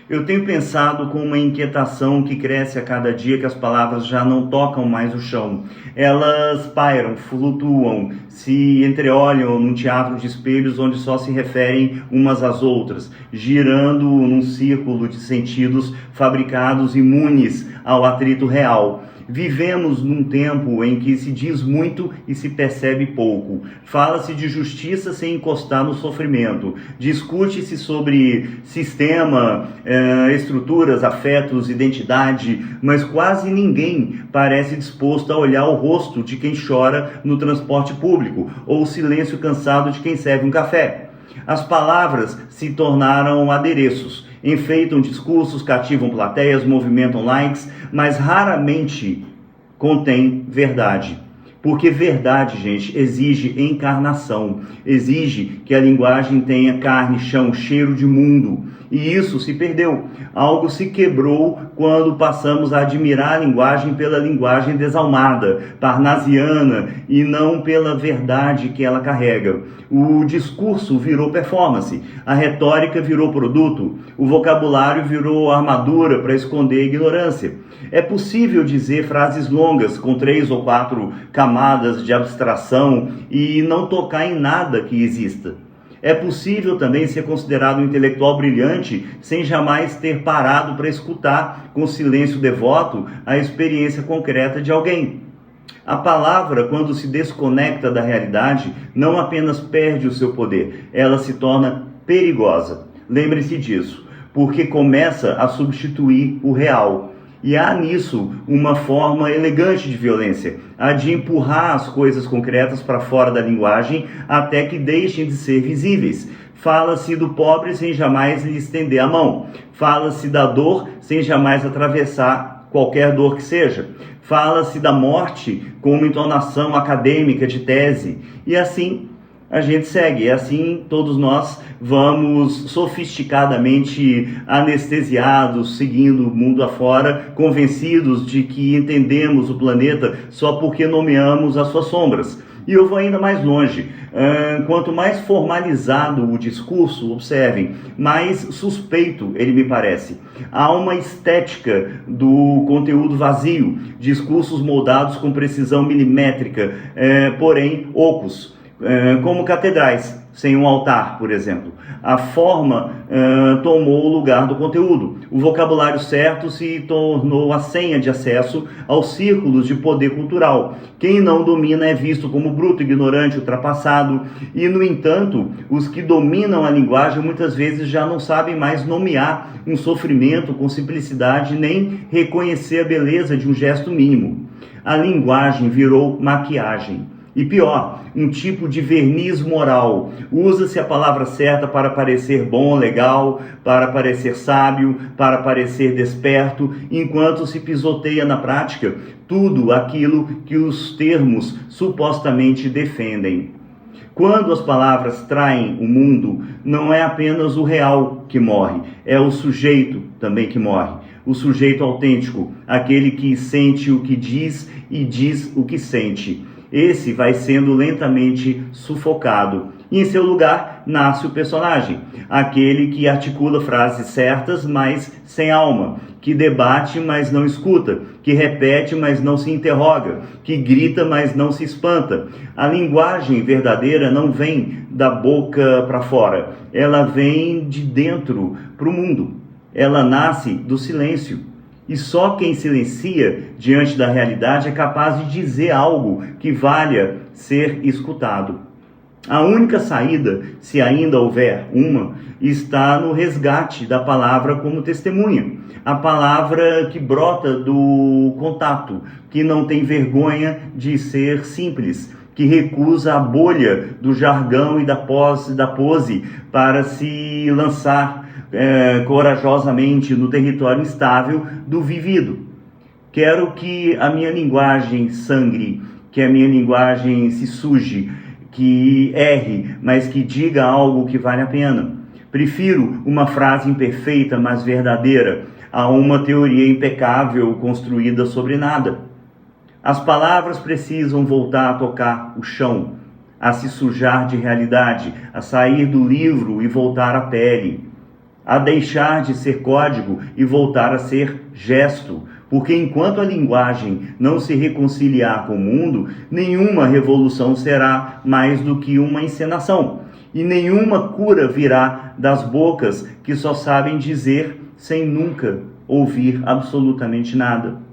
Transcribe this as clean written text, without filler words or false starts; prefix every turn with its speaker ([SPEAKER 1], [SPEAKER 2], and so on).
[SPEAKER 1] Eu tenho pensado com uma inquietação que cresce a cada dia que as palavras já não tocam mais o chão. Elas pairam, flutuam, se entreolham num teatro de espelhos onde só se referem umas às outras, girando num círculo de sentidos fabricados imunes ao atrito real. Vivemos num tempo em que se diz muito e se percebe pouco. Fala-se de justiça sem encostar no sofrimento. Discute-se sobre sistema, estruturas, afetos, identidade, mas quase ninguém parece disposto a olhar o rosto de quem chora no transporte público ou o silêncio cansado de quem serve um café. As palavras se tornaram adereços, enfeitam discursos, cativam plateias, movimentam likes, mas raramente contém verdade. Porque verdade, gente, exige encarnação, exige que a linguagem tenha carne, chão, cheiro de mundo. E isso se perdeu. Algo se quebrou quando passamos a admirar a linguagem pela linguagem desalmada, parnasiana, e não pela verdade que ela carrega. O discurso virou performance, a retórica virou produto, o vocabulário virou armadura para esconder a ignorância. É possível dizer frases longas, com 3 ou 4 camadas de abstração e não tocar em nada que exista. É possível também ser considerado um intelectual brilhante sem jamais ter parado para escutar, com silêncio devoto, a experiência concreta de alguém. A palavra, quando se desconecta da realidade, não apenas perde o seu poder, ela se torna perigosa. Lembre-se disso, porque começa a substituir o real. E há nisso uma forma elegante de violência, a de empurrar as coisas concretas para fora da linguagem até que deixem de ser visíveis. Fala-se do pobre sem jamais lhe estender a mão. Fala-se da dor sem jamais atravessar qualquer dor que seja. Fala-se da morte com uma entonação acadêmica de tese. E assim a gente segue, e assim todos nós vamos sofisticadamente anestesiados, seguindo o mundo afora, convencidos de que entendemos o planeta só porque nomeamos as suas sombras. E eu vou ainda mais longe. Quanto mais formalizado o discurso, observem, mais suspeito ele me parece. Há uma estética do conteúdo vazio, discursos moldados com precisão milimétrica, porém ocos. Como catedrais, sem um altar, por exemplo. A forma tomou o lugar do conteúdo. O vocabulário certo se tornou a senha de acesso aos círculos de poder cultural. Quem não domina é visto como bruto, ignorante, ultrapassado. E, no entanto, os que dominam a linguagem muitas vezes já não sabem mais nomear um sofrimento com simplicidade, nem reconhecer a beleza de um gesto mínimo. A linguagem virou maquiagem. E pior, um tipo de verniz moral. Usa-se a palavra certa para parecer bom, legal, para parecer sábio, para parecer desperto, enquanto se pisoteia na prática tudo aquilo que os termos supostamente defendem. Quando as palavras traem o mundo, não é apenas o real que morre, é o sujeito também que morre. O sujeito autêntico, aquele que sente o que diz e diz o que sente. Esse vai sendo lentamente sufocado. E em seu lugar nasce o personagem, aquele que articula frases certas, mas sem alma, que debate, mas não escuta, que repete, mas não se interroga, que grita, mas não se espanta. A linguagem verdadeira não vem da boca para fora, ela vem de dentro para o mundo. Ela nasce do silêncio. E só quem silencia diante da realidade é capaz de dizer algo que valha ser escutado. A única saída, se ainda houver uma, está no resgate da palavra como testemunha. A palavra que brota do contato, que não tem vergonha de ser simples, que recusa a bolha do jargão e da pose para se lançar corajosamente no território instável do vivido. Quero que a minha linguagem sangre, que a minha linguagem se suje, que erre, mas que diga algo que vale a pena. Prefiro uma frase imperfeita, mas verdadeira, a uma teoria impecável construída sobre nada. As palavras precisam voltar a tocar o chão, a se sujar de realidade, a sair do livro e voltar à pele. a deixar de ser código e voltar a ser gesto. Porque enquanto a linguagem não se reconciliar com o mundo, nenhuma revolução será mais do que uma encenação. E nenhuma cura virá das bocas que só sabem dizer sem nunca ouvir absolutamente nada.